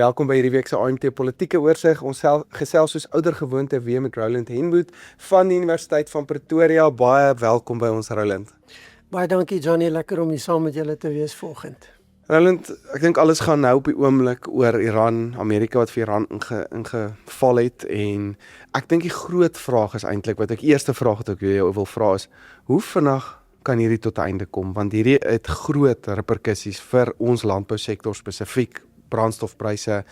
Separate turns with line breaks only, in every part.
Welkom by hierdie week se AMT Politieke Oorsig. Ons gesels soos ouer gewoonte weer met Roland Henwood van die Universiteit van Pretoria. Baie welkom by ons, Roland.
Baie dankie Johnny, lekker om hier saam met julle te wees vanoggend.
Roland, ek dink alles gaan nou op die oomblik oor Iran, Amerika wat vir Iran ingeval het, en ek dink die groot vraag is eintlik, wat ek eerste vraag wat ek jou wil vra is, hoe vinnig kan hierdie tot 'n einde kom? Want hierdie het groot reperkusies vir ons landbousektor spesifiek, brandstofpryse,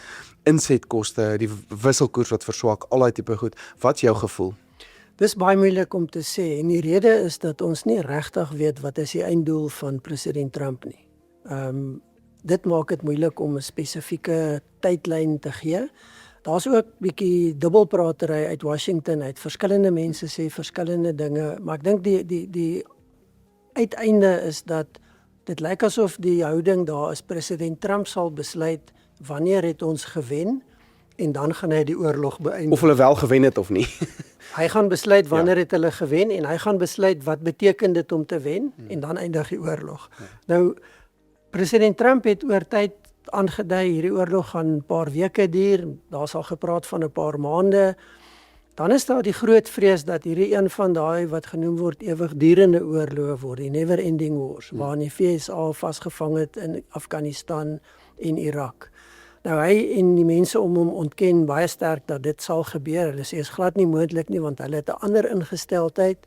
insetkoste, die wisselkoers wat verswak, al daai tipe goed. Wat is jou gevoel?
Dis baie moeilik om te sê, en die rede is dat ons nie regtig weet wat is die einddoel van president Trump nie. Dit maak dit moeilik om 'n spesifieke tydlyn te gee. Daar's ook bietjie dubbelpratery uit Washington, uit verskillende mense sê verskillende dinge, maar ek dink die uiteinde is dat dit lyk asof die houding daar is, president Trump sal besluit wanneer het ons gewen, en dan gaan hy die oorlog beëindig.
Of hulle wel gewen het of nie.
Hy gaan besluit wanneer het hulle gewen, en hy gaan besluit wat beteken dit om te wen, en dan eindig die oorlog. Nou, president Trump het oor tyd aangedui, hierdie oorlog gaan 'n paar weke duur, daar's al gepraat van 'n paar maande. Dan is daar die groot vrees dat hierdie een van daai wat genoem word ewigdurende oorloë word, die never ending wars, waarin die VSA vasgevang het in Afghanistan en Irak. Nou hy en die mense om hom ontken baie sterk dat dit sal gebeur. Hulle sê is glad nie moontlik nie, want hulle het 'n ander ingesteldheid.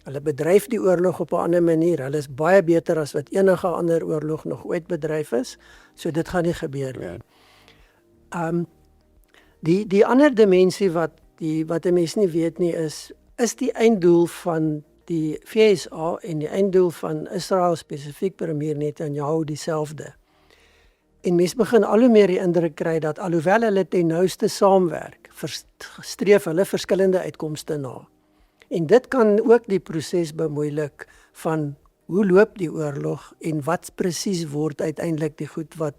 Hulle bedryf die oorlog op 'n ander manier. Hulle is baie beter as wat enige ander oorlog nog ooit bedryf is. So dit gaan nie gebeur nie. Die ander dimensie wat 'n mens nie weet nie is die einddoel van die VSA en die einddoel van Israel spesifiek premier Netanyahu dieselfde. En mense begin al hoe meer die indruk kry dat alhoewel hulle ten nouste saamwerk, streef hulle verskillende uitkomste na. En dit kan ook die proses bemoeilik van hoe loop die oorlog en wat presies word uiteindelik die goed wat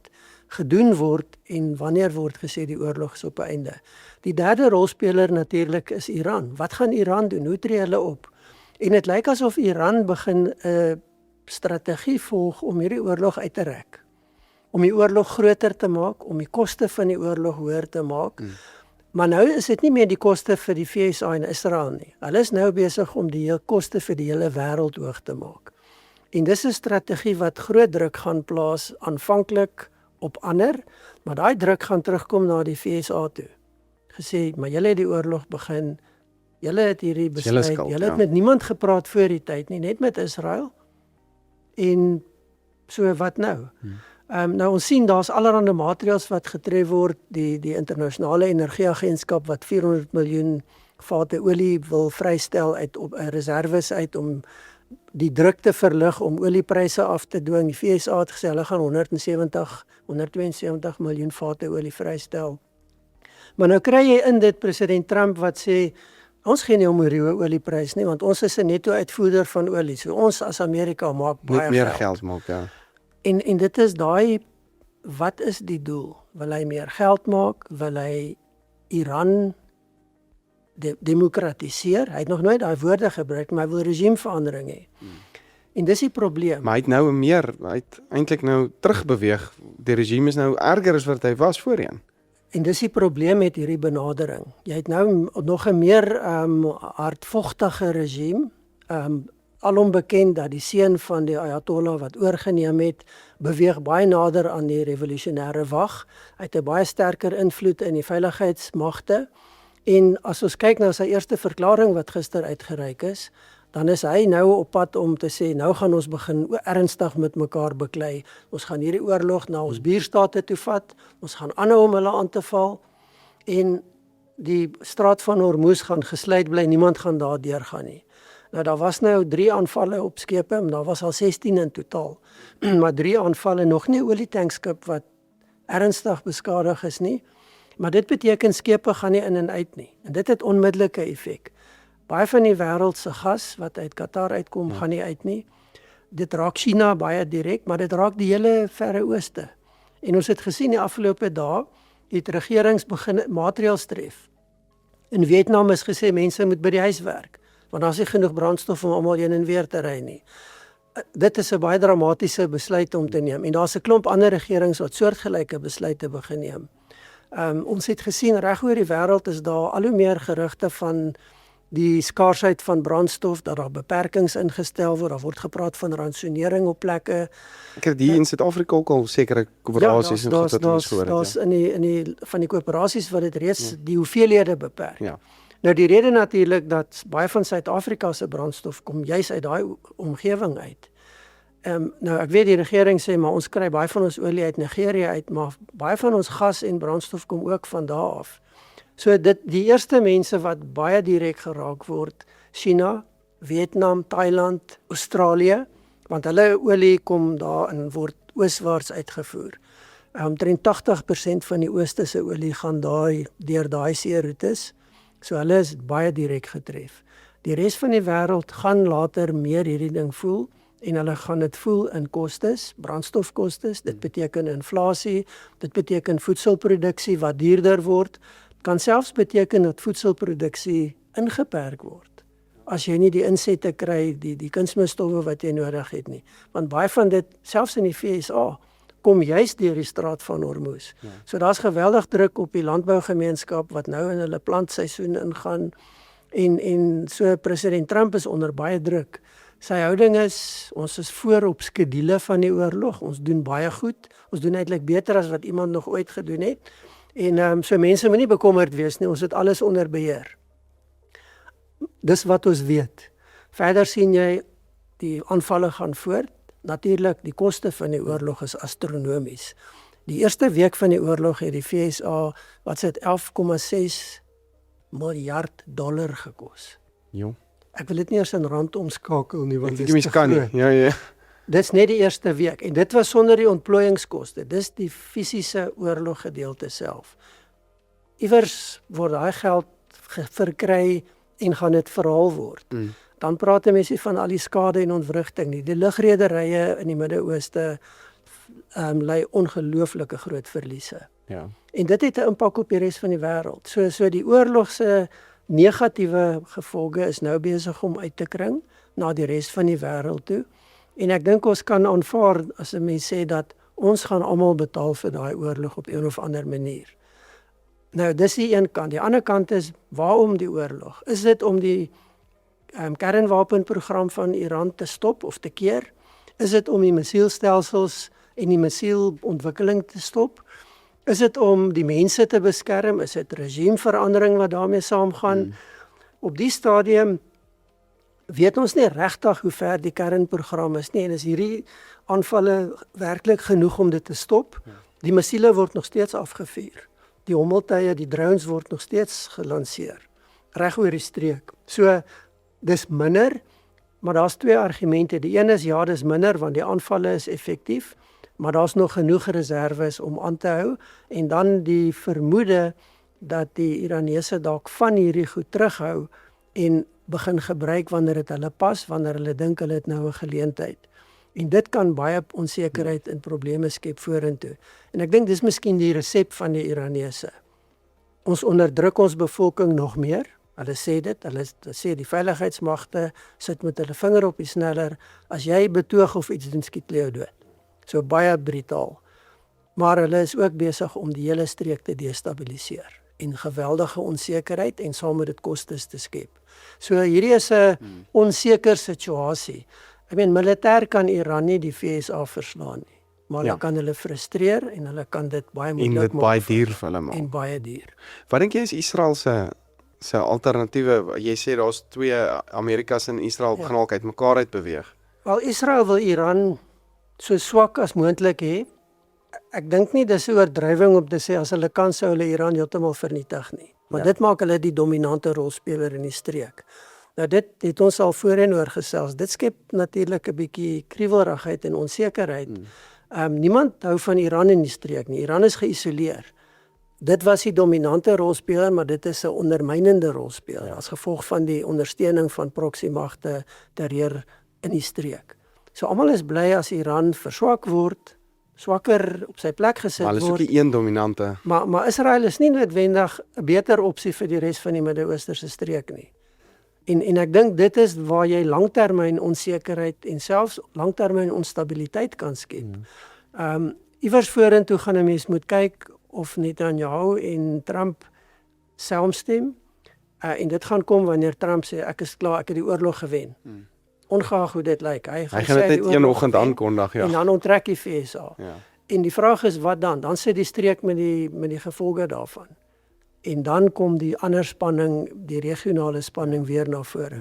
gedoen word en wanneer word gesê die oorlog is op 'n einde. Die derde rolspeler natuurlik is Iran. Wat gaan Iran doen? Hoe tree hulle op? En dit lyk asof Iran begin 'n strategie volg om hierdie oorlog uit te rek. Om die oorlog groter te maak, om die koste van die oorlog hoër te maak. Maar nou is dit nie meer die koste vir die VSA en Israel nie. Hulle is nou besig om die koste vir die hele wêreld hoog te maak. En dis 'n strategie wat groot druk gaan plaas aanvanklik op ander, maar daai druk gaan terugkom na die VSA toe. Gesê, maar julle het die oorlog begin, julle het hierdie besluit, julle het met niemand gepraat voor die tyd nie, net met Israel. En so wat nou? Nou ons sien daar's allerlei maatreëls wat getref word, die internasionale energieagentskap wat 400 miljoen vate olie wil vrystel uit op reserves uit om die druk te verlig om oliepryse af te dwing. Die VSA het gesê hulle gaan 172 miljoen vate olie vrystel. Maar nou kry jy in dit president Trump wat sê ons gee nie om die olieprys nie, want ons is 'n netto uitvoerder van olie. So ons as Amerika maak baie
meer geld maak, ja.
En dit is daai, wat is die doel? Wil hy meer geld maak? Wil hy Iran demokratiseer? Hy het nog nooit daai woorde gebruik, maar hy wil regimeverandering hê. En dis die probleem.
Maar hy het eintlik nou terugbeweeg. Die regime is nou erger as wat hy was voorheen.
En dis die probleem met hierdie benadering. Jy het nou nog 'n meer hardvochtige regime, alom bekend dat die seun van die Ayatollah wat oorgeneem het, beweeg baie nader aan die revolusionêre wag. Hy het 'n baie sterker invloed in die veiligheidsmagte. En as ons kyk na sy eerste verklaring wat gister uitgereik is, dan is hy nou op pad om te sê, nou gaan ons begin ernstig met mekaar beklei. Ons gaan hierdie oorlog na ons buurstate toe vat, ons gaan aanhou om hulle aan te val, en die straat van Hormuz gaan gesluit bly, niemand gaan daar deurgaan nie. Nou daar was nou 3 aanvalle op skepe, maar daar was al 16 in totaal. Maar 3 aanvalle, nog nie 'n olietankskip wat ernstig beskadig is nie. Maar dit beteken skepe gaan nie in en uit nie. En dit het onmiddellike effek. Baie van die wêreld se gas wat uit Qatar uitkom, gaan nie uit nie. Dit raak China baie direk, maar dit raak die hele Verre Ooste. En ons het gesien die afgelope dae, het regerings begin maatreëls tref. In Vietnam is gesê mense moet by die huis werk, want daar is nie genoeg brandstof om almal heen en weer te ry nie. Dit is 'n baie dramatiese besluit om te neem, en daar's 'n klomp ander regerings wat soortgelyke besluite begin neem. Ons het gesien reg oor die wêreld is daar al hoe meer gerugte van die skaarsheid van brandstof, dat daar beperkings ingestel word, daar word gepraat van ransonering op plekke.
Ek het hier in Suid-Afrika ook al sekere koöperasies en goed wat ons gehoor het.
Daar's in die van die koöperasies wat dit reeds die hoeveelhede beperk.
Ja.
Nou die rede natuurlik dat baie van Suid-Afrika se brandstof kom juis uit daai omgewing uit. Nou ek weet die regering sê maar ons kry baie van ons olie uit Nigerië uit, maar baie van ons gas en brandstof kom ook van daar af. So die eerste mense wat baie direk geraak word, China, Vietnam, Thailand, Australië, want hulle olie kom daar en word ooswaarts uitgevoer. Omtrent 80% van die ooste se olie gaan deur daai seeroetes. So hulle is baie direk getref. Die res van die wêreld gaan later meer hierdie ding voel en hulle gaan dit voel in kostes, brandstofkostes. Dit beteken inflasie, dit beteken voedselproduksie wat duurder word. Kan selfs beteken dat voedselproduksie ingeperk word. As jy nie die insette kry, die kunsmisstowwe wat jy nodig het nie. Want baie van dit, selfs in die VSA, kom juist deur die straat van Hormuz. Ja. So daar's geweldig druk op die landbougemeenskap wat nou in hulle plantseisoen ingaan. En so president Trump is onder baie druk. Sy houding is, ons is voor op skedule van die oorlog. Ons doen baie goed. Ons doen eintlik beter as wat iemand nog ooit gedoen het. En so mense moet nie bekommerd wees nie, ons het alles onder beheer. Dis wat ons weet. Verder sien jy, die aanvalle gaan voort. Natuurlik, die koste van die oorlog is astronomies. Die eerste week van die oorlog het die VSA, wat sê 11,6 miljard dollar gekos.
Jo.
Ek wil dit nie eens in rand omskakel nie, want
dit is te groot. Ja.
Dis net die eerste week en dit was sonder die ontplooiingskoste. Dis die fisiese oorloggedeelte self. Iewers word daai geld verkry en gaan dit verhaal word. Dan praat mense van al die skade en ontwrigting nie. Die lugrederye in die Midde-Ooste ly ongelooflike groot verliese.
Ja.
En dit het 'n impak op die res van die wêreld. So die oorlog se negatiewe gevolge is nou besig om uit te kring na die res van die wêreld toe. En ek dink ons kan aanvaar as 'n mens sê dat ons gaan almal betaal vir daai oorlog op een of ander manier. Nou, dis die een kant. Die ander kant is, waarom die oorlog? Is dit om die kernwapenprogram van Iran te stop of te keer? Is dit om die missielstelsels en die missielontwikkeling te stop? Is dit om die mense te beskerm? Is dit regimeverandering wat daarmee saamgaan? Op die stadium weet ons nie regtig hoe ver die kernprogram is nie en is hierdie aanvalle werklik genoeg om dit te stop? Die missiele word nog steeds afgevuur. Die hommeltuie, die drones word nog steeds gelanseer reg oor die streek. So dis minder, maar daar's twee argumente. Die een is ja, dis minder want die aanvalle is effektief, maar daar's nog genoeg reserves om aan te hou en dan die vermoede dat die Iranese dalk van hierdie goed terughou en begin gebruik wanneer dit hulle pas, wanneer hulle dink hulle het nou 'n geleentheid. En dit kan baie onsekerheid en probleme skep vorentoe. En ek dink dis miskien die resep van die Iranese. Ons onderdruk ons bevolking nog meer. Hulle sê dit, hulle sê die veiligheidsmagte sit met hulle vinger op die sneller. As jy betoog of iets doen, skiet hulle jou dood. So baie brutaal. Maar hulle is ook besig om die hele streek te destabiliseer en geweldige onsekerheid en saam met dit kostes te skep. So hierdie is 'n onseker situasie. Ek meen militêr kan Iran nie die VSA verslaan nie, maar hulle kan hulle frustreer en hulle kan dit baie moeilik maak.
En dit baie duur vir hulle maak.
En baie duur.
Wat dink jy is Israel se alternatiewe? Jy sê daar's twee Amerikas en Israel gaan ook uit mekaar uit beweeg.
Wel, Israel wil Iran so swak as moontlik hê. Ek dink nie dis 'n oordrywing om te sê as hulle kan sou hulle Iran heeltemal vernietig nie. Want dit maak hulle die dominante rolspeler in die streek. Nou dit het ons al voorheen oor gesels. Dit skep natuurlik 'n bietjie kriewelrigheid en onsekerheid. Niemand hou van Iran in die streek nie. Iran is geïsoleer. Dit was die dominante rolspeler, maar dit is 'n ondermynende rolspeler as gevolg van die ondersteuning van proxy-magte terreur in die streek. So almal is bly as Iran verswak word, swakker op sy plek gesit word.
Maar hulle is ook die een dominante.
Maar Israel is nie noodwendig 'n beter opsie vir die res van die Midde-Oosterse streek nie. En ek dink dit is waar jy langtermyn onsekerheid en selfs langtermyn onstabiliteit kan skep. Iewers vorentoe gaan 'n mens moet kyk of Netanyahu en Trump saamstem. En dit gaan kom wanneer Trump sê ek is klaar, ek het die oorlog gewen. Ongeag hoe dit lyk. Hy
Hy gaan dit net een oggend aankondig, ja.
En dan onttrek die VSA.
Ja.
En die vraag is wat dan? Dan sit die streek met die gevolge daarvan. En dan kom die ander spanning, die regionale spanning weer na vore.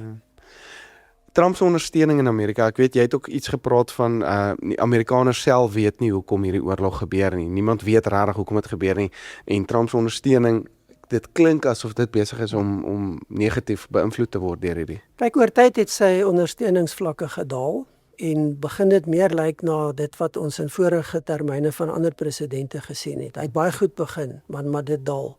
Trump se ondersteuning in Amerika, ek weet jy het ook iets gepraat van die Amerikaners self weet nie hoekom hierdie oorlog gebeur nie. Niemand weet regtig hoekom dit gebeur nie. En Trump se ondersteuning, dit klink asof dit besig is om negatief beïnvloed te word deur hierdie.
Kyk, oor tyd het sy ondersteuningsvlakke gedaal en begin dit meer lyk na dit wat ons in vorige termyne van ander presidente gesien het. Hy het baie goed begin, maar dit daal.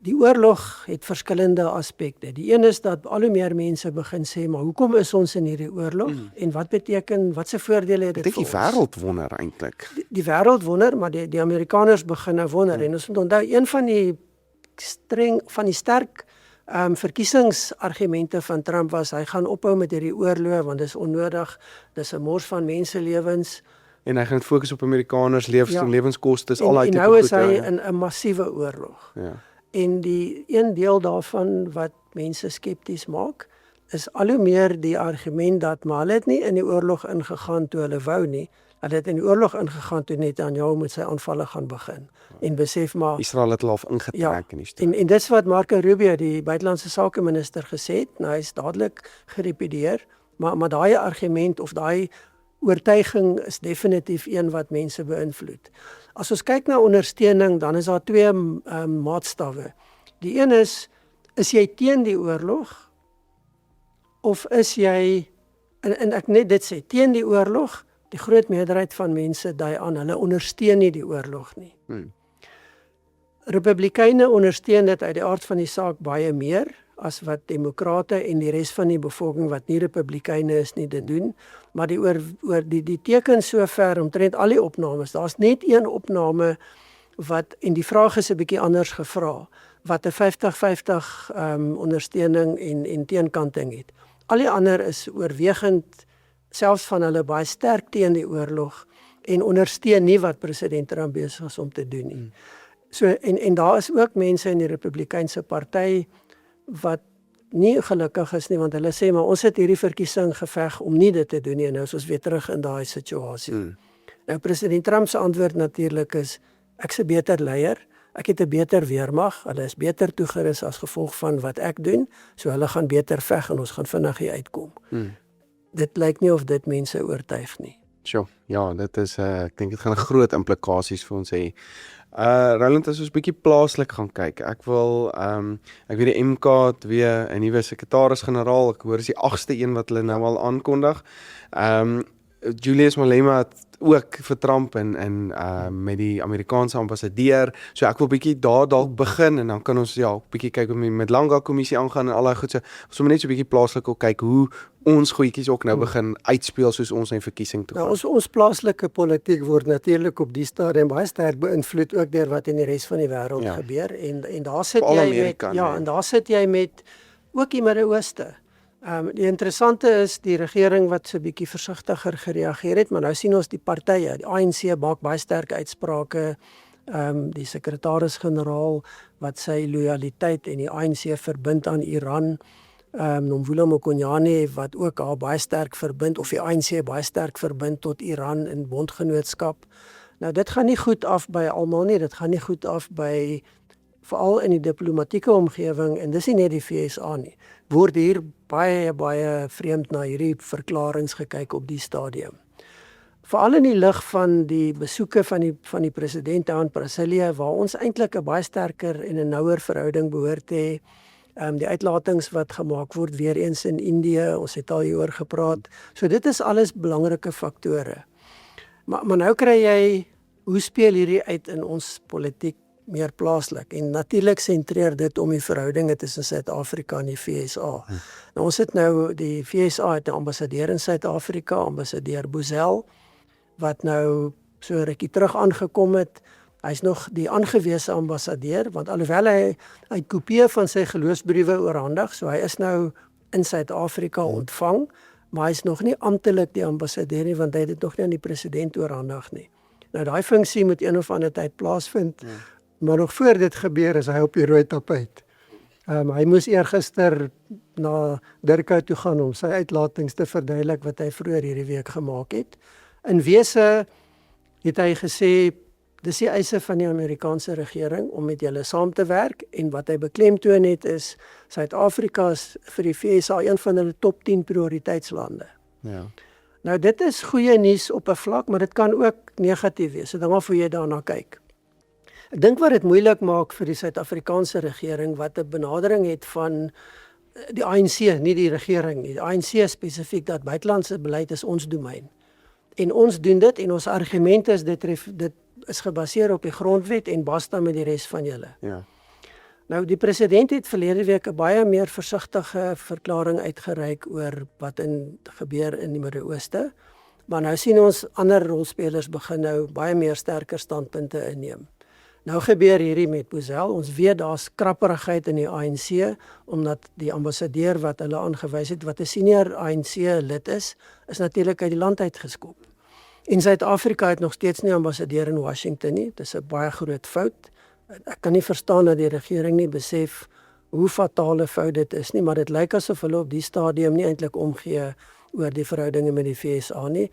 Die oorlog het verskillende aspekte. Die een is dat al hoe meer mense begin sê, maar hoekom is ons in hierdie oorlog? En wat beteken, wat se voordele het dit
Ek dink die wêreld wonder eintlik.
Die wêreld wonder, maar die Amerikaners begin nou wonder. En ons moet onthou, een van die sterk verkiesingsargumente van Trump was, hy gaan ophou met hierdie oorlog, want dit is onnodig, dis 'n mors van menselewens.
En hy gaan fokus op Amerikaners, lewenskoste, al daai
tipe
tipe
goed. En nou is
goed,
hy in 'n massiewe oorlog.
Ja.
En die een deel daarvan wat mense skepties maak, is al hoe meer die argument dat maar hulle het nie in die oorlog ingegaan toe hulle wou nie. Hulle het in die oorlog ingegaan toe Netanyahu met sy aanvalle gaan begin. En besef maar
Israel het hulle al ingetrek in die stoel.
En dis wat Marco Rubio, die buitelandse sake minister, gesê het. Nou, hy is dadelik gerepedeer, maar daai argument of daai oortuiging is definitief een wat mense beïnvloed. As ons kyk na ondersteuning, dan is daar twee maatstawwe. Die een is jy teen die oorlog of is jy, en ek net dit sê, teen die oorlog, die groot meerderheid van mense dui aan, hulle ondersteun nie die oorlog nie. Republikeine ondersteun dit uit die aard van die saak baie meer as wat demokrate en die res van die bevolking wat nie republikeine is nie dit doen, maar die teken sover omtrent al die opnames, daar's net een opname wat, en die vraag is 'n bietjie anders gevra, wat 'n 50-50 ondersteuning en teenkanting het. Al die ander is oorwegend, selfs van hulle baie sterk teen die oorlog en ondersteun nie wat president Trump besig is om te doen nie. So, en daar is ook mense in die Republikeinse party wat nie gelukkig is nie, want hulle sê, maar ons het hierdie verkiesing geveg om nie dit te doen nie, en nou is ons weer terug in daai situasie. Nou, president Trump se antwoord natuurlik is, ek's 'n beter leier, ek het 'n beter weermag, hulle is beter toegerus as gevolg van wat ek doen, so hulle gaan beter veg en ons gaan vinnig hier uitkom. Dit lyk nie of dit mense oortuig nie.
Sjoe, ja, dit is, ek dink dit gaan groot implikasies vir ons hê. Roland, as ons bietjie plaaslik gaan kyk, ek weet die MK het weer 'n nuwe sekretaris-generaal, ek hoor is die 8ste een wat hulle nou al aankondig. Julius Malema het ook vir Trump en met die Amerikaanse ambassadeur, so ek wil bietjie daar dalk begin, en dan kan ons bietjie kyk hoe met Langa kommissie aangaan en al daai goed, so ons moet net so bietjie plaaslik ook kyk hoe ons goedjies ook nou begin uitspeel soos ons in verkiesing toe gaan.
Nou, ons plaaslike politiek word natuurlik op die stadium baie sterk beïnvloed ook deur wat in die res van die wêreld gebeur, en daar sit jy met ook die Midde-Ooste. Die interessante is die regering wat so 'n bietjie versigtiger gereageer het, maar nou sien ons die partye, die ANC maak baie sterk uitsprake, die sekretaris-generaal wat sy lojaliteit en die ANC verbind aan Iran, Nomvula Mokonyane wat ook al baie sterk verbind, of die ANC baie sterk verbind tot Iran in bondgenootskap. Nou, dit gaan nie goed af by almal nie, dit gaan nie goed af by, veral in die diplomatieke omgewing, en dis nie net die VSA nie, word hier baie vreemd na hierdie verklaringe gekyk op die stadium. Veral in die lig van die besoeke van die president aan Brasilia, waar ons eintlik 'n baie sterker en 'n nouer verhouding behoort te hê. Die uitlatings wat gemaak word weer eens in Indië, ons het al hieroor gepraat. So dit is alles belangrike faktore. Maar nou kry jy, hoe speel hierdie uit in ons politiek meer plaaslik? En natuurlik sentreer dit om die verhoudinge tussen Suid-Afrika en die VSA. Nou, ons het nou, die VSA het 'n ambassadeur in Suid-Afrika, ambassadeur Boesel, wat nou so 'n rukkie terug aangekom het. Hy's nog die aangewese ambassadeur, want alhoewel hy kopieë van sy geloofsbriewe oorhandig, so hy is nou in Suid-Afrika ontvang, maar hy's nog nie amptelik die ambassadeur nie, want hy het dit nog nie aan die president oorhandig nie. Nou daai funksie moet een of ander tyd plaasvind, maar nog voor dit gebeur is hy op die rooi tapuit. Hy moes eergister na Dirkou toe gaan om sy uitlatings te verduidelik wat hy vroeër hierdie week gemaak het. In wese het hy gesê, dis die eise van die Amerikaanse regering om met julle saam te werk en wat hy beklemtoon het is, Suid-Afrika is vir die FSA een van hulle top 10 prioriteitslande.
Ja.
Nou dit is goeie nuus op 'n vlak, maar dit kan ook negatief wees. So dan moet jy daarna kyk. Ek dink wat dit moeilik maak vir die Suid-Afrikaanse regering wat 'n benadering het van die ANC, nie die regering nie. Die ANC spesifiek dat buitelandse beleid is ons domein. En ons doen dit en ons argument is dit is gebaseer op die grondwet en basta met die res van julle.
Ja.
Nou die president het verlede week 'n baie meer versigtige verklaring uitgereik oor wat gebeur in die Midde-Ooste. Maar nou sien ons ander rolspelers begin nou baie meer sterker standpunte inneem. Nou gebeur hierdie met Boesel. Ons weet daar's krapperigheid in die ANC omdat die ambassadeur wat hulle aangewys het wat 'n senior ANC lid is natuurlik uit die land uitgeskop. En Suid-Afrika het nog steeds nie ambassadeur in Washington nie. Dit is 'n baie groot fout. Ek kan nie verstaan dat die regering nie besef hoe fatale fout dit is nie, maar dit lyk asof hulle op die stadium nie eintlik omgee oor die verhoudinge met die FSA nie.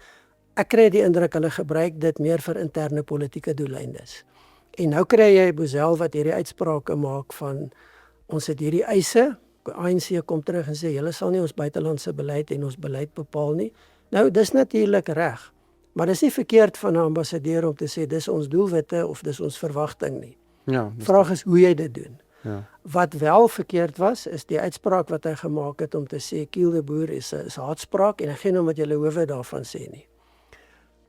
Ek kry die indruk hulle gebruik dit meer vir interne politieke doeleindes. En nou kry jy Boesel wat hierdie uitsprake maak van ons het hierdie eise, ANC kom terug en sê julle sal nie ons buitelandse beleid en ons beleid bepaal nie. Nou dis natuurlik reg, maar dis nie verkeerd van 'n ambassadeur om te sê dis ons doelwitte of dis ons verwagting nie.
Ja.
Vraag is hoe jy dit doen.
Ja.
Wat wel verkeerd was, is die uitspraak wat hy gemaak het om te sê Kiel de Boer is haatspraak en geen om wat julle hoewe daarvan sê nie.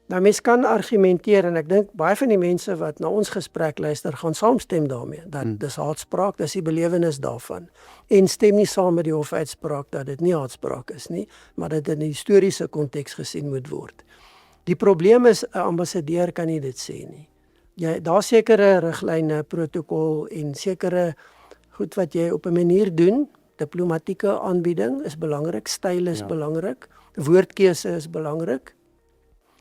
Nou mens kan argumenteer en ek dink baie van die mense wat na ons gesprek luister gaan saamstem daarmee dat dis haatspraak, dis die belewenis daarvan en stem nie saam met die hofuitspraak dat dit nie haatspraak is nie, maar dat dit in 'n historiese konteks gesien moet word. Die probleem is 'n ambassadeur kan nie dit sê nie. Daar sekere riglyne, protokol en sekere goed wat jy op 'n manier doen. Diplomatieke aanbieding is belangrik, styl is belangrik, woordkeuse is belangrik.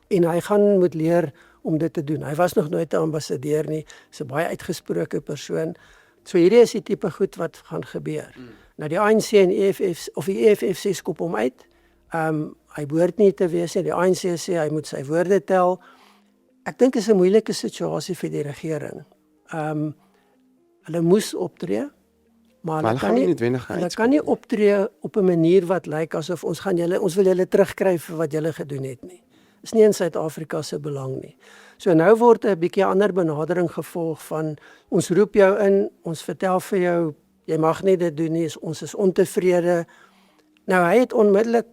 En hy gaan moet leer om dit te doen. Hy was nog nooit 'n ambassadeur nie, is 'n baie uitgesproke persoon. So hierdie is die tipe goed wat gaan gebeur. Nou die ANC en EFF of die EFF sê skop hom uit. Hy behoort nie te wees nie. Die ANC sê hy moet sy woorde tel. Ek dink dit is 'n moeilike situasie vir die regering. Hulle moes optree, maar hulle kan nie optree op 'n manier wat lyk asof ons wil julle terugkry vir wat julle gedoen het nie. Is nie in Suid-Afrika se belang nie. So nou word 'n bietjie ander benadering gevolg van ons roep jou in, ons vertel vir jou jy mag nie dit doen nie, ons is ontevrede. Nou hy het onmiddellik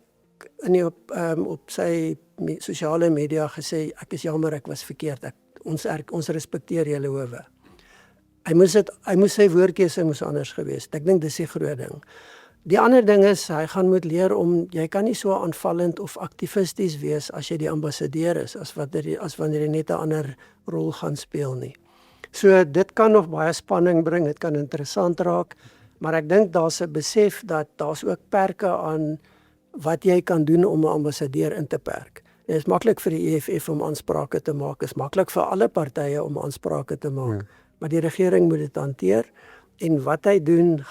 op sy sosiale media gesê ek is jammer, ek was verkeerd. Ons respekteer julle howe. Hy moes sy woordkeuse moes anders gewees. Ek dink dis die groot ding. Die ander ding is, hy gaan moet leer jy kan nie so aanvallend of aktivisties wees as jy die ambassadeur is, as wanneer jy net 'n ander rol gaan speel nie. So dit kan nog baie spanning bring, dit kan interessant raak, maar ek dink daar's 'n besef dat daar's ook perke aan wat jy kan doen om 'n ambassadeur in te perk. Dit is maklik vir die EFF om aansprake te maak, is maklik vir alle partye om aansprake te maak, maar die regering moet dit hanteer en wat hy doen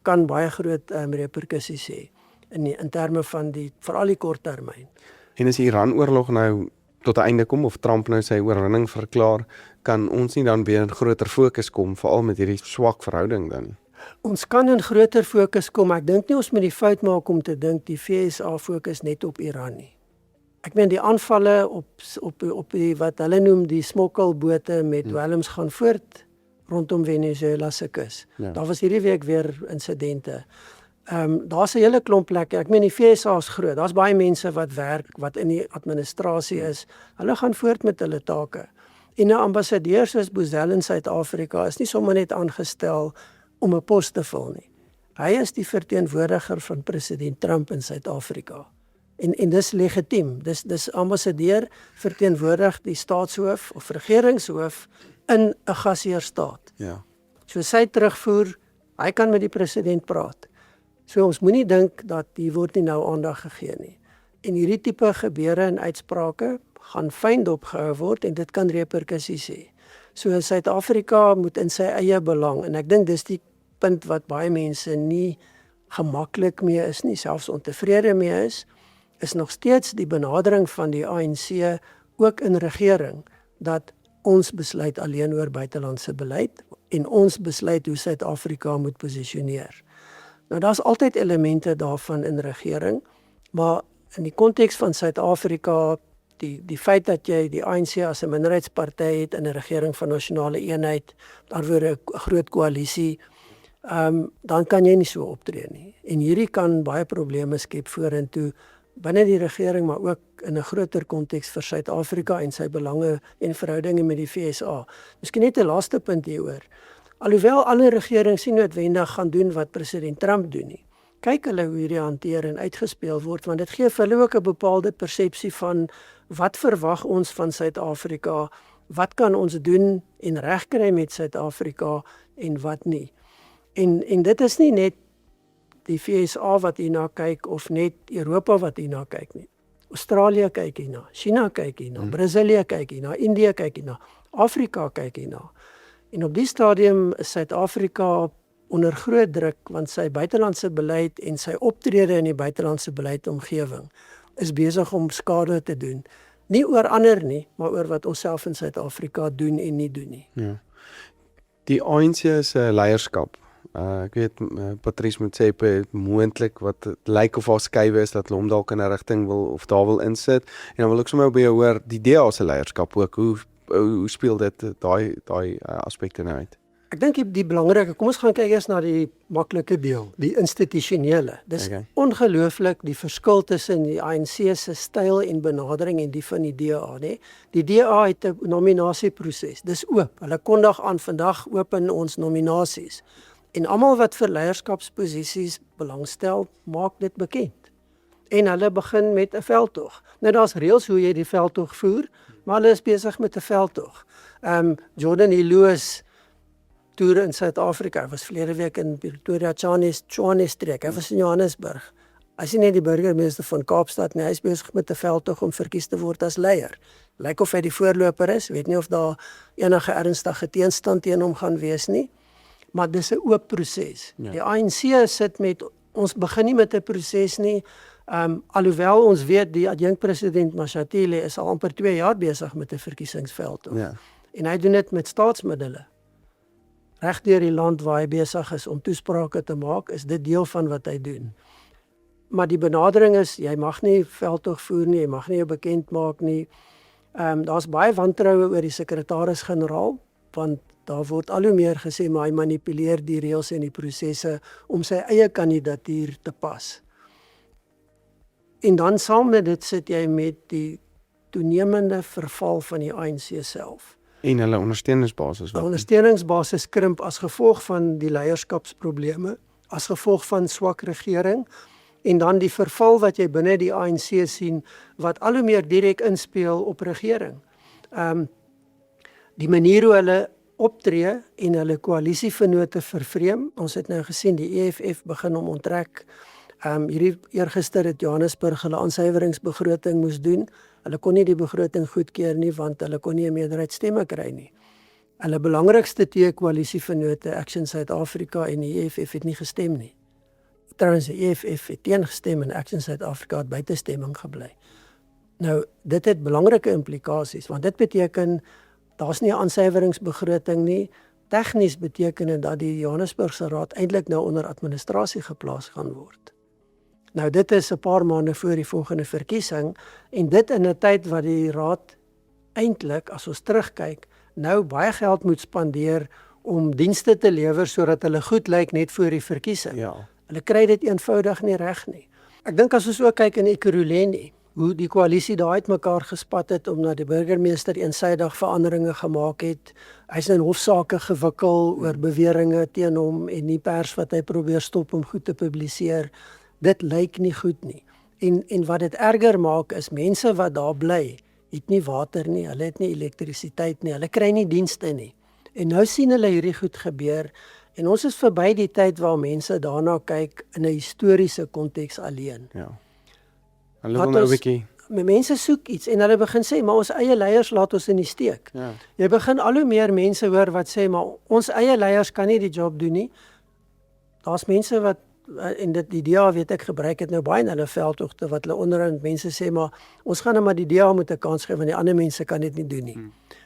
kan baie groot reperkusies hê in terme van veral die korttermyn.
En as die Iran-oorlog nou tot 'n einde kom of Trump nou sy oorwinning verklaar, kan ons nie dan weer in groter fokus kom veral met hierdie swak verhouding dan?
Ons kan in groter fokus kom, ek dink nie ons moet die fout maak om te dink die FSA fokus net op Iran nie. Ek meen die aanvalle op die wat hulle noem die smokkelbote met dwelms gaan voort rondom Venezuela se kus. Ja. Daar was hierdie week weer insidente. Daar's 'n hele klomp plekke. Ek meen die FSA is groot. Daar's baie mense wat werk, wat in die administrasie is. Hulle gaan voort met hulle take. En 'n ambassadeur soos Boesel in Suid-Afrika is nie sommer net aangestel om 'n pos te vul nie. Hy is die verteenwoordiger van president Trump in Suid-Afrika. En dis legitiem. Dis ambassadeur verteenwoordig die staatshoof of regeringshoof in 'n gasheerstaat.
Ja.
So sy terugvoer, hy kan met die president praat. So ons moenie dink dat hier word nie nou aandag gegee nie. En hierdie tipe gebeure en uitsprake gaan fyn dopgehou word en dit kan reperkusies hê. So Suid-Afrika moet in sy eie belang, en ek dink dis die punt wat baie mense nie gemaklik mee is nie, selfs ontevrede mee is nog steeds die benadering van die ANC ook in regering dat ons besluit alleen oor buitelandse beleid en ons besluit hoe Suid-Afrika moet posisioneer. Nou daar's altyd elemente daarvan in regering, maar in die konteks van Suid-Afrika, die feit dat jy die ANC as 'n minderheidsparty het in 'n regering van nasionale eenheid, daar word 'n groot koalisie, dan kan jy nie so optree nie. En hierdie kan baie probleme skep vorentoe binne die regering, maar ook in 'n groter konteks vir Suid-Afrika en sy belange en verhoudinge met die VSA. Miskien net 'n laaste punt hieroor. Alhoewel alle regerings nie noodwendig gaan doen wat president Trump doen nie, kyk hulle hoe hierdie hanteer en uitgespeel word, want dit gee vir hulle ook 'n bepaalde persepsie van wat verwag ons van Suid-Afrika, wat kan ons doen en regkry met Suid-Afrika en wat nie. En dit is nie net die VSA wat hierna kyk of net Europa wat hierna kyk nie. Australië kyk hierna, China kyk hierna, Brasilië kyk hierna, Indië kyk hierna, Afrika kyk hierna. En op die stadium is Suid-Afrika onder groot druk, want sy buitelandse beleid en sy optrede in die buitelandse beleidomgewing is besig om skade te doen. Nie oor ander nie, maar oor wat ons self in Suid-Afrika doen en nie doen nie.
Ja. Die ANC se leierskap. Ek weet Patrice Motsepe het moontlik wat het lyk of haar skuwe is dat hulle hom dalk in 'n rigting wil of daar wil insit. En dan wil ek sommer by jou hoor die DA se leierskap ook. Hoe speel dit daai aspekte nou uit?
Ek dink die belangrike, kom ons gaan kyk eers na die maklike deel, die institusionele. Dis ongelooflik die verskil tussen die ANC se styl en benadering en die van die DA, né? Die DA het 'n nominasieproses. Dis oop. Hulle kondig aan vandag open ons nominasies. En almal wat vir leierskapsposisies belangstel, maak dit bekend. En hulle begin met 'n veldtog. Nou daar's reëls hoe jy die veldtog voer, maar hulle is besig met 'n veldtog. Jordan Hiloos toer in Suid-Afrika, was verlede week in Pretoria, Tshwane streek, hy was in Johannesburg. Hy is nie net die burgemeester van Kaapstad nie, hy is besig met 'n veldtog om verkies te word as leier. Lyk of hy die voorloper is, weet nie of daar enige ernstige teenstand teen hom gaan wees nie. Maar dis 'n oop proses. Ja. Die ANC sit met, ons begin nie met 'n proses nie, alhoewel ons weet die adjunkpresident Mashatile is al amper 2 jaar besig met 'n verkiesingsveld. Ja. En hy doen dit met staatsmiddele. Reg deur die land waar hy besig is om toesprake te maak, is dit deel van wat hy doen. Maar die benadering is, jy mag nie veldtog voer nie, jy mag nie jou bekend maak nie. Daar's baie wantroue oor die sekretaris-generaal, want daar word al hoe meer gesê, maar hy manipuleer die reëls en die prosesse om sy eie kandidatuur te pas. En dan saam met dit sit jy met die toenemende verval van die ANC self.
En hulle ondersteuningsbasis.
Die ondersteuningsbasis krimp as gevolg van die leierskapsprobleme, as gevolg van swak regering, en dan die verval wat jy binne die ANC sien, wat al hoe meer direk inspeel op regering. Die manier hoe hulle optree en hulle koalisievennote vervreem. Ons het nou gesien die EFF begin om onttrek. Hierdie eergister het Johannesburg hulle aansuiweringsbegroting moes doen. Hulle kon nie die begroting goedkeur nie, want hulle kon nie 'n meerderheidsstemme kry nie. Hulle belangrikste 2 koalisievennote, Action Suid-Afrika en die EFF, het nie gestem nie. Trouwens, die EFF het teengestem en Action Suid-Afrika het buite stemming gebly. Nou, dit het belangrike implikasies, want dit beteken daar's nie 'n aansuiweringsbegroting nie. Tegnies beteken dit dat die Johannesburgse Raad eintlik nou onder administrasie geplaas gaan word. Nou dit is 'n paar maande voor die volgende verkiesing en dit in 'n tyd wat die Raad eintlik, as ons terugkyk, nou baie geld moet spandeer om dienste te lewer sodat hulle goed lyk net voor die verkiesing. Ja. Hulle kry dit eenvoudig nie reg nie. Ek dink as ons ook kyk in Ekurhuleni, hoe die koalisie daar uitmekaar gespat het omdat die burgemeester eensydig veranderinge gemaak het. Hy's in hofsaake gewikkel oor beweringe teen hom en die pers wat hy probeer stop om goed te publiseer. Dit lyk nie goed nie. En wat dit erger maak is mense wat daar bly, het nie water nie, hulle het nie elektrisiteit nie, hulle kry nie dienste nie. En nou sien hulle hierdie goed gebeur en ons is verby die tyd waar mense daarna kyk in 'n historiese konteks alleen.
Ja. Hulle wil nou 'n bietjie
mense soek iets en hulle begin sê, maar ons eie leiers laat ons in die steek.
Ja.
Jy begin al hoe meer mense hoor wat sê, maar ons eie leiers kan nie die job doen nie. Daar's mense wat, en die DA weet ek gebruik het nou baie in hulle veldtogte, wat hulle onderhou met mense sê, maar ons gaan nou maar die DA moet 'n kans gee, want die ander mense kan dit nie doen nie.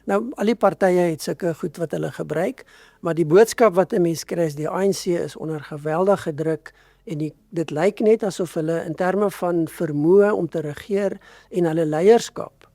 Nou, al die partye het sulke goed wat hulle gebruik, maar die boodskap wat 'n mens kry is, die ANC is onder geweldige druk, en dit lyk net asof hulle in terme van vermoë om te regeer en hulle leierskap,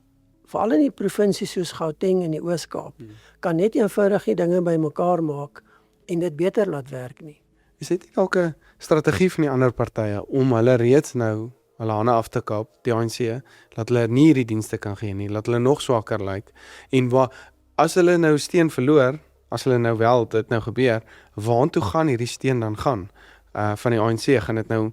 veral in die provinsies soos Gauteng en die Oos-Kaap, kan net eenvoudig nie dinge bymekaar maak en dit beter laat werk nie.
Is dit nie dalk 'n strategie van die ander partye om hulle reeds nou hulle hande af te kap, die ANC, laat hulle nie hierdie dienste kan gee nie, laat hulle nog swakker lyk, en as hulle nou steun verloor, as hulle nou wel dit nou gebeur, waartoe gaan hierdie steun dan gaan? Van die ANC, gaan dit nou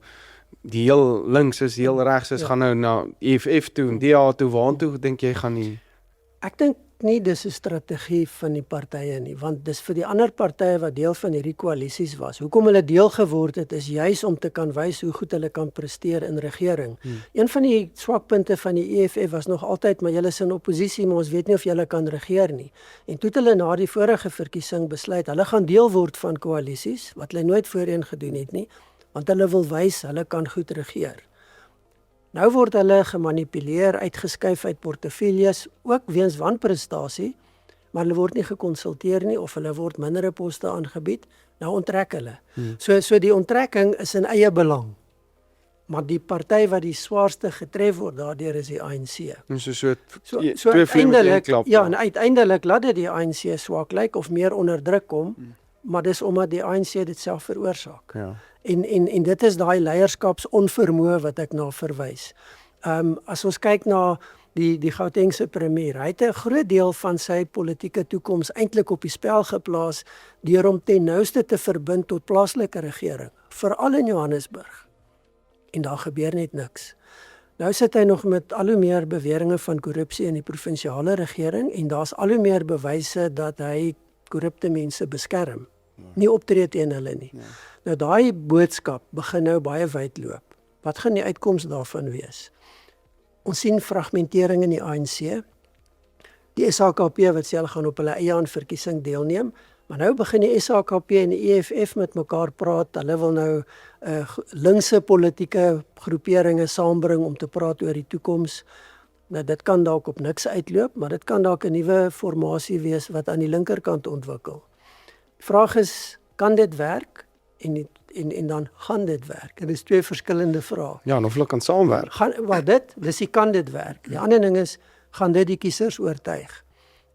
die heel links is, heel regs is, gaan nou na EFF toe en DA toe, waartoe dink jy gaan die?
Ek dink nie dis 'n strategie van die partye nie, want dis vir die ander partye wat deel van hierdie koalisies was. Hoekom hulle deel geword het, is juis om te kan wys hoe goed hulle kan presteer in regering. Een van die swakpunte van die EFF was nog altyd, maar julle is in oppositie, maar ons weet nie of julle kan regeer nie. En toe het hulle na die vorige verkiesing besluit, hulle gaan deel word van koalisies, wat hulle nooit voorheen gedoen het nie, want hulle wil wys, hulle kan goed regeer. Nou word hulle gemanipuleer, uitgeskuif uit portefeuilles, ook weens wanprestasie, maar hulle word nie gekonsulteer nie, of hulle word mindere poste aangebied, nou onttrek hulle. So die onttrekking is in eie belang, maar die party wat die swaarste getref word daardeur is die ANC.
En so
twee
vleie met een klap.
Ja, en uiteindelik laat dit die ANC swak lyk of meer onder druk kom, maar dis omdat die ANC dit self veroorsaak.
Ja.
En dit is daai leierskapsonvermoë wat ek na verwys. As ons kyk na die Gautengse premier, hy het 'n groot deel van sy politieke toekoms eintlik op die spel geplaas deur hom ten nouste te verbind tot plaaslike regering, veral in Johannesburg. En daar gebeur net niks. Nou sit hy nog met al hoe meer beweringe van korrupsie in die provinsiale regering, en daar's al hoe meer bewyse dat hy korrupte mense beskerm, nie optree teen hulle nie. Nou daai boodskap begin nou baie wyd loop. Wat gaan die uitkoms daarvan wees? Ons sien fragmentering in die ANC. Die SHKP wat sê hulle gaan op hulle eie aan verkiesing deelneem, maar nou begin die SHKP en die EFF met mekaar praat. Hulle wil nou linkse politieke groeperinge saambring om te praat oor die toekoms. Nou dit kan dalk op niks uitloop, maar dit kan dalk 'n nuwe formasie wees wat aan die linkerkant ontwikkel. Die vraag is, kan dit werk? En dan gaan dit werk. Dit is twee verskillende vrae.
Ja, en of hulle kan saamwerk.
Dis kan dit werk. Die ander ding is, gaan dit die kiesers oortuig?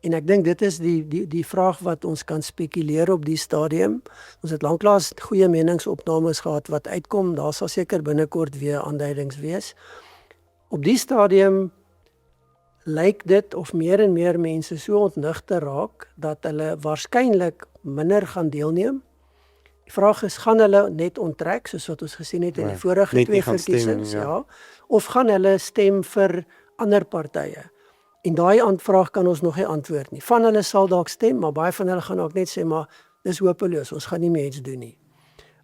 En ek dink dit is die vraag wat ons kan spekuleer op die stadium. Ons het lanklaas goeie meningsopnames gehad wat uitkom. Daar sal seker binnekort weer aanduidings wees. Op die stadium lyk dit of meer en meer mense so ontnigter raak dat hulle waarskynlik minder gaan deelneem. Die vraag is, gaan hulle net onttrek, soos wat ons gesien het in die vorige twee verkiesings, of gaan hulle stem vir ander partye? En daai vraag kan ons nog nie antwoord nie. Van hulle sal dalk stem, maar baie van hulle gaan ook net sê, maar dis hopeloos, ons gaan nie meer iets doen nie.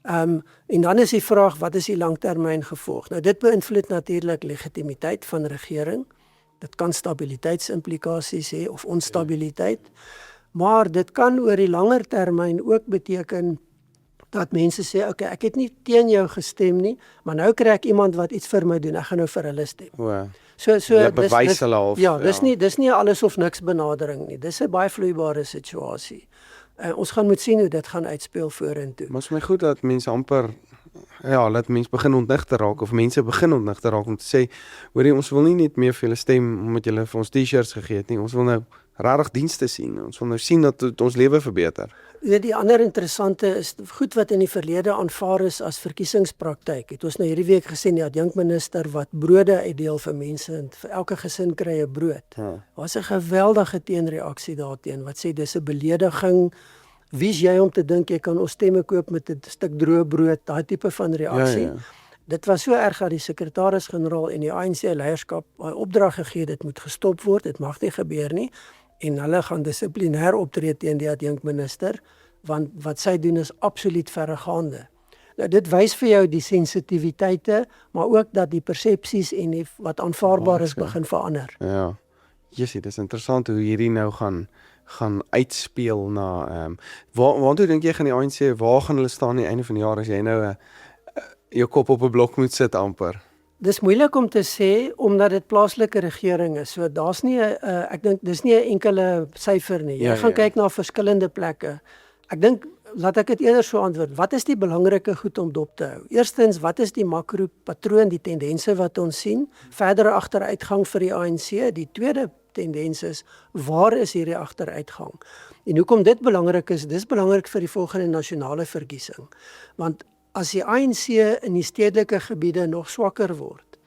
En dan is die vraag, wat is die langtermyn gevolg? Nou dit beïnvloed natuurlik legitimiteit van regering. Dit kan stabiliteitsimplikasies hê of onstabiliteit, maar dit kan oor die langer termyn ook beteken dat mense sê, okay, ek het nie teen jou gestem nie, maar nou kry ek iemand wat iets vir my doen, ek gaan nou vir hulle stem. Dis nie alles of niks benadering nie, dis 'n baie vloeibare situasie. Ons gaan moet sien hoe dit gaan uitspeel vorentoe.
Maar is my goed dat mense amper, laat mense begin ontnigter raak, of mense begin ontnigter raak om te sê, hoorie, ons wil nie net meer vir julle stem, omdat julle vir ons t-shirts gegee het nie, ons wil nou regtig dienste sien, ons wil nou sien dat het ons lewe verbeter.
Die ander interessante is, goed wat in die verlede aanvaar is as verkiesingspraktyk. Het ons nou hierdie week gesien, die adjunkminister wat brode uitdeel vir mense, en vir elke gesin kry 'n brood. Was 'n geweldige teenreaksie daarteen, wat sê dis 'n belediging, wie's jy om te dink jy kan ons stemme koop met 'n stuk droë brood, daai tipe van reaksie. Dit was so erg dat die sekretaris-generaal en die ANC leierskap 'n opdrag gegee, dit moet gestop word, dit mag nie gebeur nie, en hulle gaan dissiplinêr optree teen die adjunkminister, want wat sy doen is absoluut verregaande. Nou dit wys vir jou die sensitiwiteite, maar ook dat die persepsies en wat aanvaarbaar is begin verander.
Ja. Jessie, dis interessant hoe hierdie nou gaan uitspeel na waartoe dink jy gaan die ANC, waar gaan hulle staan aan die einde van die jaar as jy nou jou kop op 'n blok moet sit amper?
Dis moeilik om te sê omdat dit plaaslike regering is. So daar's nie ek dink dis nie 'n enkele syfer nie. Jy gaan kyk na verskillende plekke. Ek dink laat ek dit eerder so antwoord. Wat is die belangrike goed om dop te hou? Eerstens, wat is die makropatroon, die tendense wat ons sien? Verdere agteruitgang vir die ANC. Die tweede tendens is, waar is hierdie agteruitgang? En hoekom dit belangrik is, dis belangrik vir die volgende nasionale verkiesing. Want as die ANC in die stedelike gebiede nog swakker word,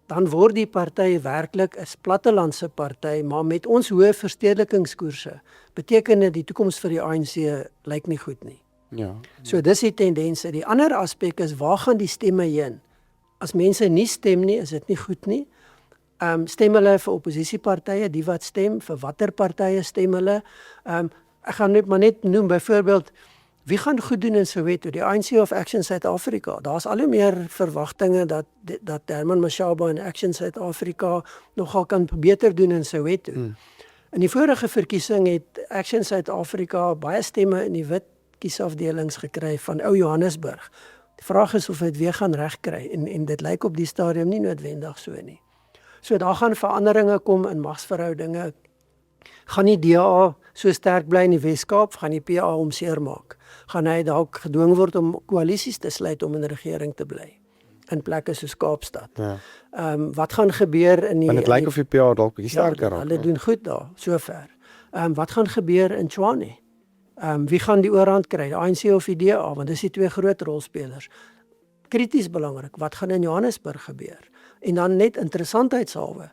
dan word die party werklik 'n plattelandse party, maar met ons hoë verstedelingskoerse beteken dit die toekoms vir die ANC lyk nie goed nie.
Ja.
So dis die tendense. Die ander aspek is, waar gaan die stemme heen? As mense nie stem nie, is dit nie goed nie. Stem hulle vir oppositiepartye, die wat stem, vir watter partye stem hulle? Ek gaan net noem byvoorbeeld, wie gaan goed doen in Soweto, die ANC of Action Suid-Afrika? Daar's al hoe meer verwagtinge dat Herman Mashaba en Action Suid-Afrika nogal kan beter doen in Soweto. In die vorige verkiesing het Action Suid-Afrika baie stemme in die wit kiesafdelings gekry van ou Johannesburg. Die vraag is of hy dit weer gaan regkry en dit lyk op die stadium nie noodwendig so nie. So daar gaan veranderinge kom in magsverhoudinge. Gaan die DA so sterk bly in die Wes-Kaap, gaan die PA hom seermaak. Gaan hy dalk gedwing word om koalisies te sluit om in die regering te bly in plekke soos Kaapstad.
Ja.
Wat gaan gebeur in die...
Want dit lyk of die PA dalk bietjie sterker raak.
Hulle doen goed daar, sover. Wat gaan gebeur in Tshwane? Wie gaan die oorhand kry, die ANC of die DA, want dis die twee groot rolspelers. Krities belangrik, wat gaan in Johannesburg gebeur? En dan net interessantheidshalwe,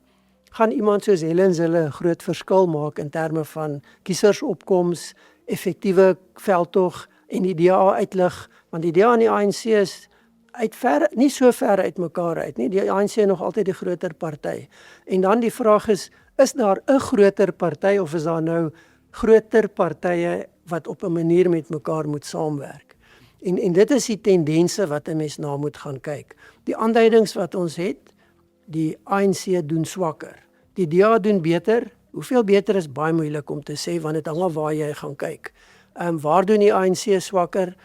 gaan iemand soos Helen Zille 'n groot verskil maak in terme van kiesersopkoms, effektiewe veldtog en die DA uitlig, want die DA en die ANC is nie so ver uit mekaar uit nie. Die ANC is nog altyd die groter party. En dan die vraag is daar 'n groter party of is daar nou groter partye wat op 'n manier met mekaar moet saamwerk? En dit is die tendense wat 'n mens na moet gaan kyk. Die aanduidings wat ons het, die ANC doen swakker. Die DA doen beter. Hoeveel beter is baie moeilik om te sê, want dit hang af waar jy gaan kyk. Waar doen die ANC swakker?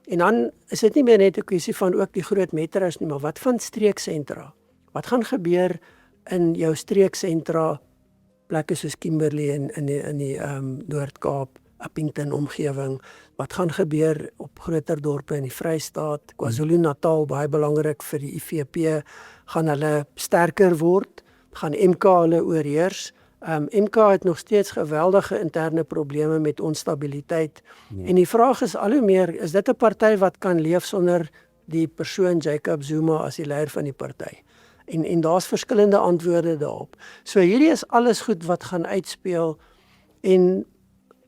En dan is dit nie meer net 'n kwessie van ook die groot metros nie, maar wat van streeksentra? Wat gaan gebeur in jou streeksentra, plekke soos Kimberley in die Noord-Kaap, Appington omgewing? Wat gaan gebeur op groter dorpe in die Vrystaat? KwaZulu-Natal, baie belangrik vir die IFP, gaan hulle sterker word? Gaan MK hulle oorheers? MK het nog steeds geweldige interne probleme met onstabiliteit. Nee. En die vraag is al hoe meer, is dit 'n party wat kan leef sonder die persoon Jacob Zuma as die leier van die party? En daar's verskillende antwoorde daarop. So hierdie is alles goed wat gaan uitspeel en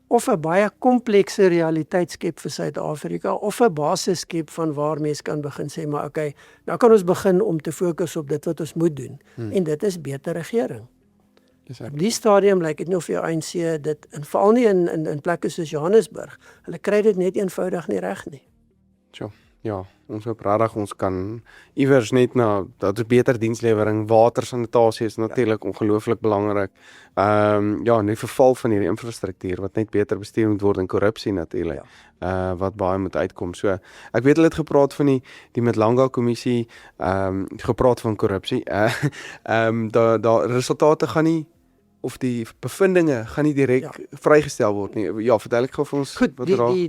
of 'n baie komplekse realiteit skep vir Suid-Afrika of 'n basis skep van waar mense kan begin sê, maar okay, nou kan ons begin om te fokus op dit wat ons moet doen. En dit is beter regering. Op die stadium lyk dit nie of die ANC dit, en veral nie in plekke soos Johannesburg, hulle kry dit net eenvoudig nie reg nie.
Ja, ons hoop regtig ons kan iewers net dat is beter dienslewering, watersanitasie is natuurlik ongelooflik belangrik. Die verval van hierdie infrastruktuur wat net beter bestuur moet word en korrupsie natuurlik. Wat baie moet uitkom. So ek weet hulle het gepraat van die Mlanga kommissie, gepraat van korrupsie. Daar resultate gaan nie, of die bevindinge gaan nie direk vrygestel word nie. Ja, vertel ek gou vir ons.
Goed,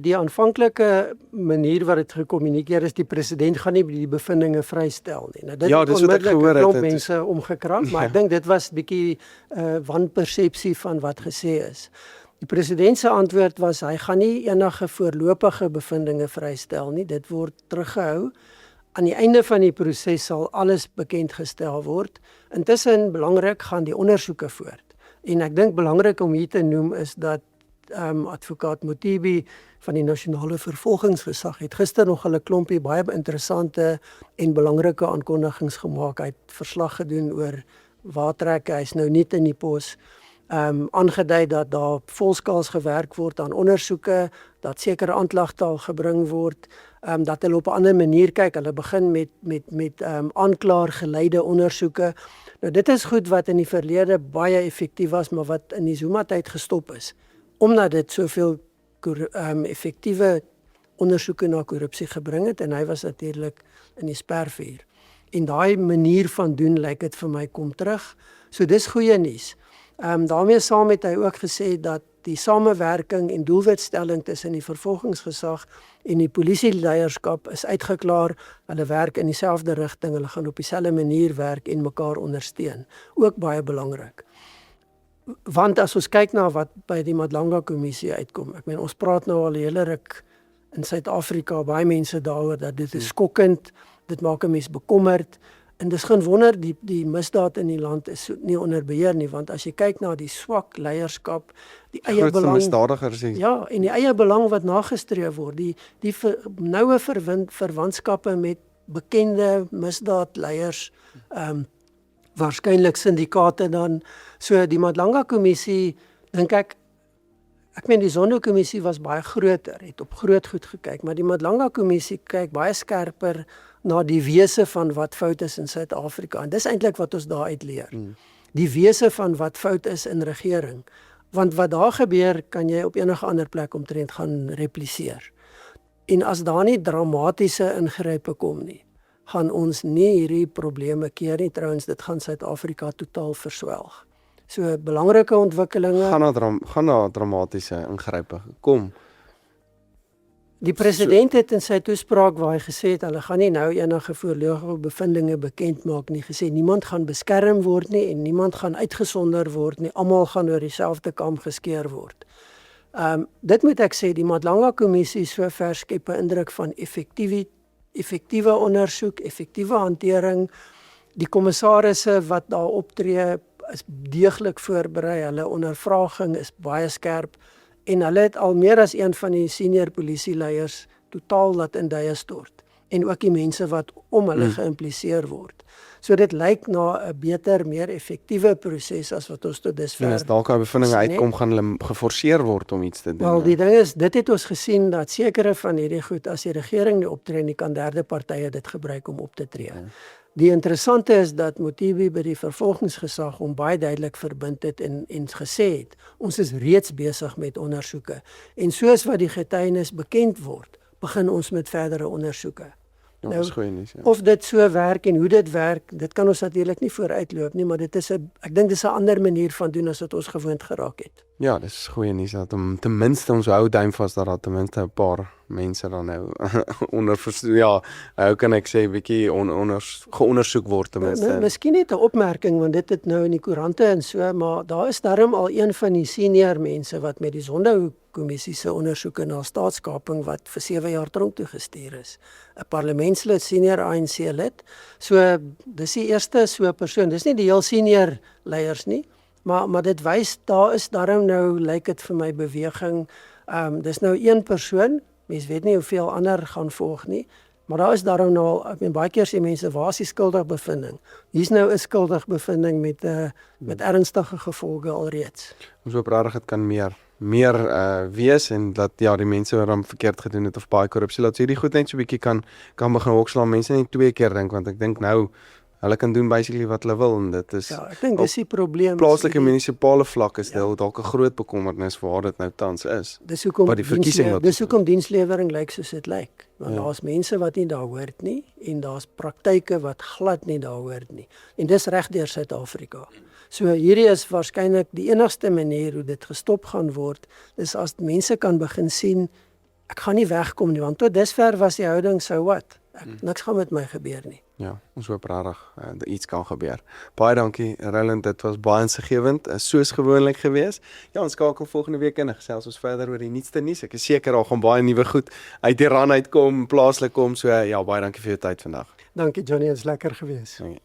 die aanvanklike manier wat dit gekommunikeer is, die president gaan nie die bevindinge vrystel nie. Nou, dit
dis wat ek gehoor het.
Mense omgekrap, maar ek dink dit was bietjie wanpersepsie van wat gesê is. Die president se antwoord was, hy gaan nie enige voorlopige bevindinge vrystel nie, dit word teruggehou. Aan die einde van die proses sal alles bekend gestel word. Intussen belangrik gaan die ondersoeke voort. En ek dink belangrik om hier te noem is dat advokaat Mothibi van die Nasionale Vervolgingsgesag het gister nog 'n klompie baie interessante en belangrike aankondigings gemaak. Hy het verslag gedoen oor waar trek hy is nou nie in die pos. aangedui dat daar volskaals gewerk word aan ondersoeke, dat sekere aanklagtaal gebring word, dat hulle op 'n ander manier kyk. Hulle begin met aanklaergeleide ondersoeke. Nou dit is goed wat in die verlede baie effektief was, maar wat in die Zuma-tyd gestop is, omdat dit soveel effektiewe ondersoeke na korrupsie gebring het, en hy was natuurlik in die spervuur. En daai manier van doen, lyk dit vir my, kom terug. So dis goeie nuus. Daarmee saam het hy ook gesê dat die samewerking en doelwitstelling tussen die vervolgingsgesag en die polisieleierskap is uitgeklaar. Hulle werk in dieselfde rigting, hulle gaan op dieselfde manier werk en mekaar ondersteun. Ook baie belangrik. Want as ons kyk na wat by die Madlanga-kommissie uitkom, ek meen ons praat nou al 'n hele ruk in Suid-Afrika, baie mense daaroor dat dit is skokkend, dit maak 'n mens bekommerd, en dis geen wonder die misdaad in die land is nie onder beheer nie, want as jy kyk na die swak leierskap, die eie belang,
misdadigers,
ja, en die eie belang wat nagestreef word, die noue verwantskappe met bekende misdaadleiers, waarskynlik syndikaate dan. So die Madlanga-kommissie, dink ek meen die Zondo-kommissie was baie groter, het op groot goed gekyk, maar die Madlanga-kommissie kyk baie skerper na die wese van wat fout is in Suid-Afrika, en dis eintlik wat ons daaruit leer. Die wese van wat fout is in regering, want wat daar gebeur, kan jy op enige ander plek omtrent gaan repliseer. En as daar nie dramatiese ingrype kom nie, gaan ons nie hierdie probleme keer nie. Trouwens, dit gaan Suid-Afrika totaal verswelg. So belangrike ontwikkelinge.
Gaan na dramatiese ingrype kom.
Die president het in sy toespraak waar hy gesê het, hulle gaan nie nou enige voorlopige bevindinge bekend maak nie, gesê niemand gaan beskerm word nie en niemand gaan uitgesonder word nie, almal gaan oor dieselfde kam geskeer word. Dit moet ek sê, die Madlanga-kommissie sover skep 'n indruk van effektiewe ondersoek, effektiewe hantering. Die kommissarisse wat daar optree is deeglik voorberei, hulle ondervraging is baie skerp, en hulle het al meer as een van die senior polisieleiers totaal laat in duie stort, en ook die mense wat om hulle geïmpliseer word. So dit lyk na 'n beter, meer effektiewe proses as wat ons tot dusver.
En as dalk aan bevindinge uitkom, gaan hulle geforseer word om iets te doen.
Wel, die ding is, dit het ons gesien dat sekere van hierdie goed, as die regering nie optree nie, kan derde partye dit gebruik om op te tree. Die interessante is dat Mothibi by die vervolgingsgesag hom baie duidelik verbind het en gesê het, ons is reeds besig met ondersoeke. En soos wat die getuienis bekend word, begin ons met verdere ondersoeke.
Ja, nou, goeie nuus, ja.
Of dit so werk en hoe dit werk, dit kan ons natuurlik nie vooruitloop nie, maar dit is ek dink dis 'n ander manier van doen as wat ons gewoond geraak het.
Ja, dis goeie nuus dat ten minste ons hou duim vas dat daar ten minste 'n paar mense dan nou hoe kan ek sê bietjie geondersoek word ten minste.
Miskien net 'n opmerking, want dit het nou in die koerante en so, maar daar is darm al een van die senior mense wat met die Zondo-kommissie se ondersoeke na staatskaping wat vir 7 jaar tronk toe gestuur is. 'n Parlementslid, senior ANC lid. So dis die eerste so 'n persoon. Dis nie die heel senior leiers nie, maar dit wys daar is darm nou, lyk dit vir my, beweging. Dis nou een persoon. Mens weet nie hoeveel ander gaan volg nie, maar daar is daarom nou al, ek meen baie keer sê mense, waar is die skuldigbevinding? Hier's nou 'n skuldigbevinding met ernstige gevolge alreeds.
Ons hoop regtig dit kan meer wees en dat die mense wat dan verkeerd gedoen het of baie korrupsie, laat hierdie goed net so 'n bietjie kan begin hokslaan. Mense net 2 keer dink, want ek dink nou hulle kan doen basically wat hulle wil, en dit is
ek dink dis die probleem.
Plaaslike munisipale vlak is dalk 'n groot bekommernis waar dit nou tans is.
Dis hoekom dienslewering lyk soos dit lyk. Want daar's mense wat nie daar hoort nie, en daar's praktyke wat glad nie daar hoort nie. En dis reg deur Suid-Afrika. So hierdie is waarskynlik die enigste manier hoe dit gestop gaan word, is as mense kan begin sien, ek gaan nie wegkom nie, want tot dusver was die houding so wat. Niks gaan met my gebeur nie.
Ja, ons hoop regtig dat iets kan gebeur. Baie dankie, Roland, dit was baie insiggewend, soos gewoonlik gewees. Ja, ons skakel volgende week in en gesels ons verder oor die nuutste nuus. Ek is seker daar gaan baie nuwe goed uit die rand uitkom, plaaslik kom, so ja, baie dankie vir jou tyd vandag.
Dankie Johnny, dit is lekker gewees.
Dankie.